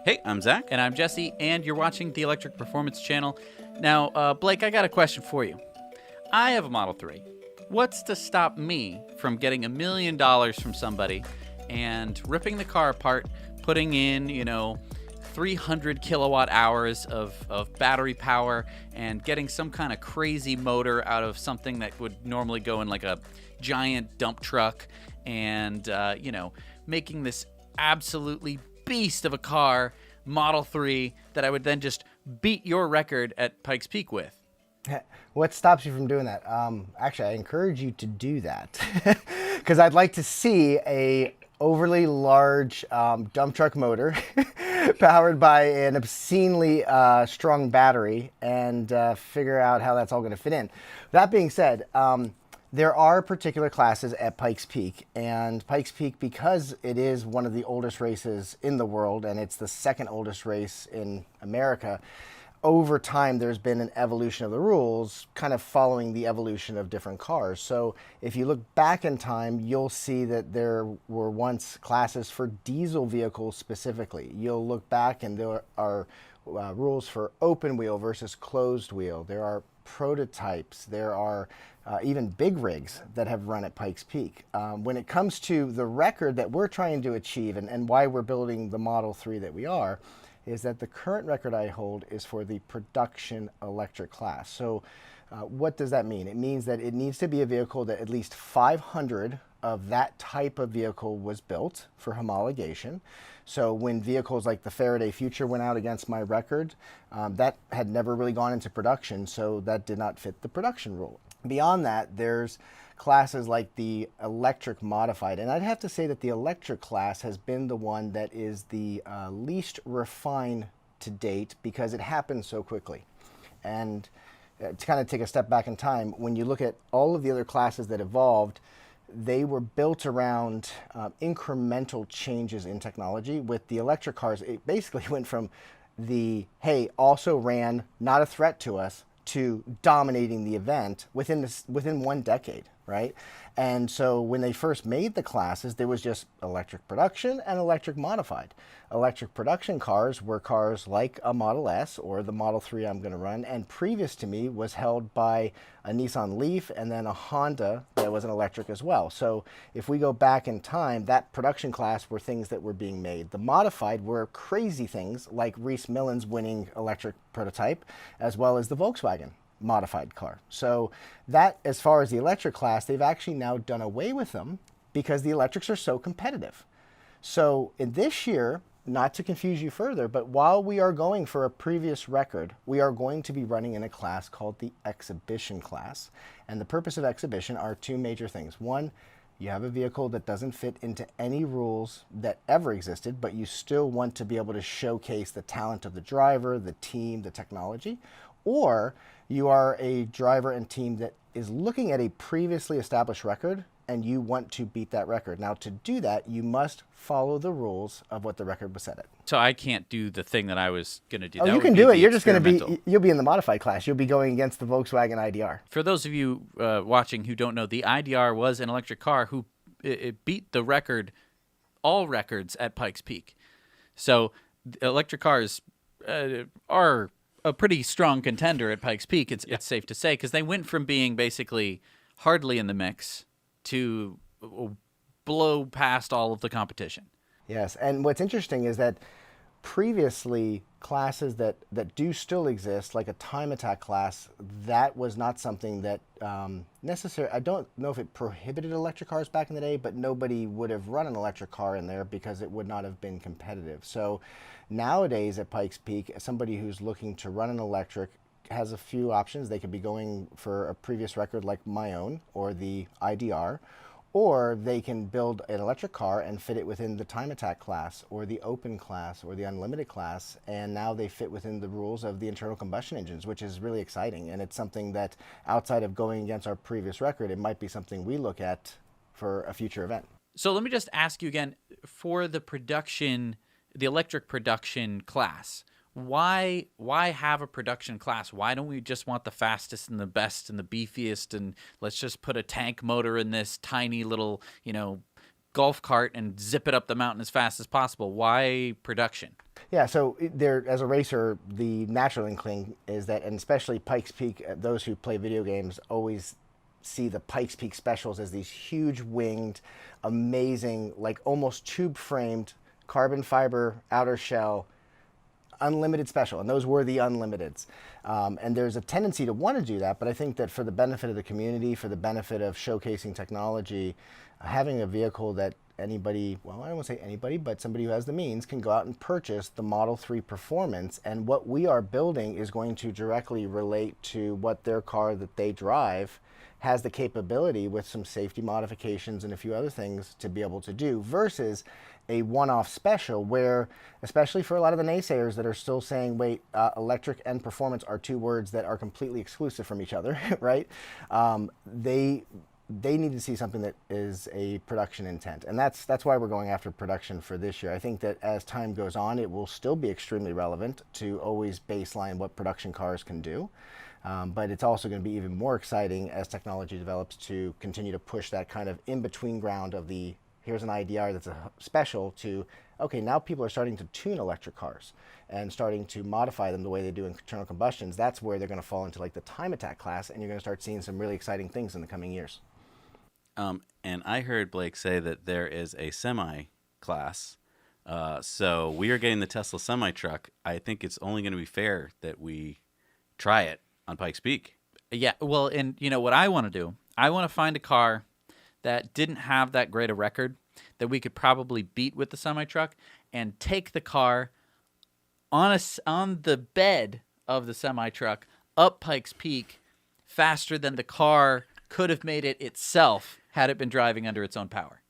Hey, I'm Zach. And I'm Jesse, and you're watching the Electric Performance Channel. Now, Blake, I got a question for you. I have a Model 3. What's to stop me from getting $1 million from somebody and ripping the car apart, putting in, 300 kilowatt hours of battery power and getting some kind of crazy motor out of something that would normally go in like a giant dump truck and, making this absolutely beast of a car, Model 3, that I would then just beat your record at Pikes Peak with? What stops you from doing that? Actually, I encourage you to do that because I'd like to see a overly large dump truck motor powered by an obscenely strong battery and figure out how that's all going to fit in. That being said, there are particular classes at Pikes Peak, and Pikes Peak, because it is one of the oldest races in the world and it's the second oldest race in America, over time there's been an evolution of the rules kind of following the evolution of different cars. So if you look back in time, you'll see that there were once classes for diesel vehicles specifically. You'll look back and there are rules for open wheel versus closed wheel. There are prototypes. There are even big rigs that have run at Pikes Peak. When it comes to the record that we're trying to achieve and why we're building the Model 3 that we are, is that the current record I hold is for the production electric class. So what does that mean? It means that it needs to be a vehicle that at least 500 of that type of vehicle was built for homologation. So when vehicles like the Faraday Future went out against my record, that had never really gone into production, so that did not fit the production rule. Beyond that, there's classes like the electric modified, and I'd have to say that the electric class has been the one that is the least refined to date because it happened so quickly. And to kind of take a step back in time, when you look at all of the other classes that evolved, they were built around incremental changes in technology. With the electric cars, it basically went from the, hey, also ran, not a threat to us, to dominating the event within 1 decade, right? And so when they first made the classes, there was just electric production and electric modified. Electric production cars were cars like a Model S or the Model 3 I'm going to run, and previous to me was held by a Nissan Leaf and then a Honda that was an electric as well. So if we go back in time, that production class were things that were being made. The modified were crazy things like Reese Millen's winning electric prototype, as well as the Volkswagen modified car. So that, as far as the electric class, they've actually now done away with them because the electrics are so competitive. So in this year, not to confuse you further, but while we are going for a previous record, we are going to be running in a class called the exhibition class. And the purpose of exhibition are two major things. One, you have a vehicle that doesn't fit into any rules that ever existed, but you still want to be able to showcase the talent of the driver, the team, the technology. Or you are a driver and team that is looking at a previously established record and you want to beat that record. Now, to do that, you must follow the rules of what the record was set at. So I can't do the thing that I was going to do. Oh, that you can do it. You're just going to be, you'll be in the modified class. You'll be going against the Volkswagen IDR. For those of you watching who don't know, the IDR was an electric car who it beat the record, all records at Pikes Peak. So electric cars are a pretty strong contender at Pikes Peak, it's safe to say, because they went from being basically hardly in the mix to blow past all of the competition. Yes, and what's interesting is that previously classes that do still exist, like a time attack class, that was not something that necessarily, I don't know if it prohibited electric cars back in the day, but nobody would have run an electric car in there because it would not have been competitive. So nowadays at Pikes Peak, somebody who's looking to run an electric has a few options. They could be going for a previous record like my own or the IDR, or they can build an electric car and fit it within the time attack class or the open class or the unlimited class, and now they fit within the rules of the internal combustion engines, which is really exciting. And it's something that, outside of going against our previous record, it might be something we look at for a future event. So let me just ask you again, for the production, the electric production class, why have a production class? Why don't we just want the fastest and the best and the beefiest, and let's just put a tank motor in this tiny little, golf cart and zip it up the mountain as fast as possible? Why production? Yeah, so there, as a racer, the natural inkling is that, and especially Pikes Peak, those who play video games always see the Pikes Peak specials as these huge winged, amazing, like almost tube framed carbon fiber outer shell unlimited special, and those were the unlimiteds. And there's a tendency to want to do that, but I think that for the benefit of the community, for the benefit of showcasing technology, having a vehicle that anybody, well, I don't want to say anybody, but somebody who has the means can go out and purchase the Model 3 Performance, and what we are building is going to directly relate to what their car that they drive has the capability with some safety modifications and a few other things to be able to do, versus a one-off special where, especially for a lot of the naysayers that are still saying, wait, electric and performance are two words that are completely exclusive from each other, right? They need to see something that is a production intent, and that's why we're going after production for this year. I think that as time goes on, it will still be extremely relevant to always baseline what production cars can do, but it's also going to be even more exciting as technology develops to continue to push that kind of in-between ground of the here's an IDR that's a special to, okay, now people are starting to tune electric cars and starting to modify them the way they do in internal combustions. That's where they're going to fall into like the time attack class, and you're going to start seeing some really exciting things in the coming years. And I heard Blake say that there is a semi class. So we are getting the Tesla semi truck. I think it's only going to be fair that we try it on Pikes Peak. Yeah, well, and you know what I want to do? I want to find a car that didn't have that great a record that we could probably beat with the semi truck, and take the car on the bed of the semi truck up Pikes Peak faster than the car could have made it itself had it been driving under its own power.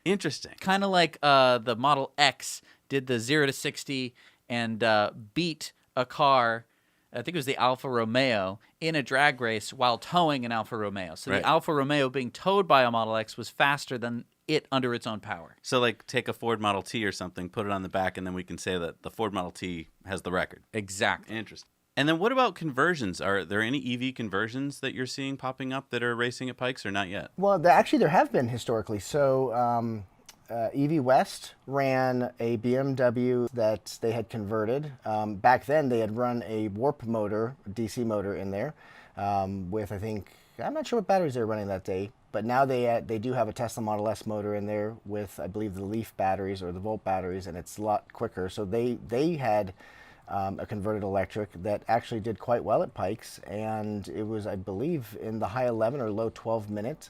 Interesting. Kind of like the Model X did the 0 to 60 and beat a car, I think it was the Alfa Romeo, in a drag race while towing an Alfa Romeo. So Right. the Alfa Romeo being towed by a Model X was faster than it under its own power. So like take a Ford Model T or something, put it on the back, and then we can say that the Ford Model T has the record. Exactly. Interesting. And then what about conversions? Are there any EV conversions that you're seeing popping up that are racing at Pikes, or not yet? Well, actually, there have been historically. So EV West ran a BMW that they had converted. Back then, they had run a Warp motor, DC motor in there with, I think, I'm not sure what batteries they were running that day, but now they do have a Tesla Model S motor in there with, I believe, the Leaf batteries or the Volt batteries, and it's a lot quicker. So they had a converted electric that actually did quite well at Pikes, and it was, I believe, in the high 11 or low 12 minute.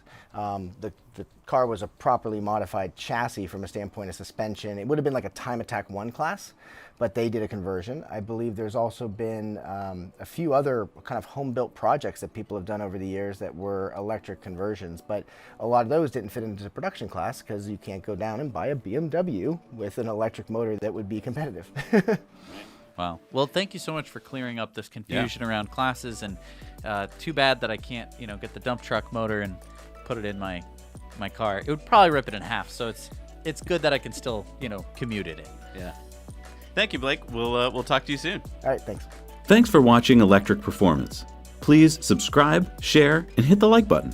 The car was a properly modified chassis from a standpoint of suspension. It would have been like a Time Attack 1 class, but they did a conversion. I believe there's also been a few other kind of home-built projects that people have done over the years that were electric conversions, but a lot of those didn't fit into the production class because you can't go down and buy a BMW with an electric motor that would be competitive. Wow. Well, thank you so much for clearing up this confusion around classes, and too bad that I can't, get the dump truck motor and put it in my car. It would probably rip it in half, so it's good that I can still, commute it in. Yeah. Thank you, Blake. We'll talk to you soon. All right, thanks. Thanks for watching Electric Performance. Please subscribe, share, and hit the like button.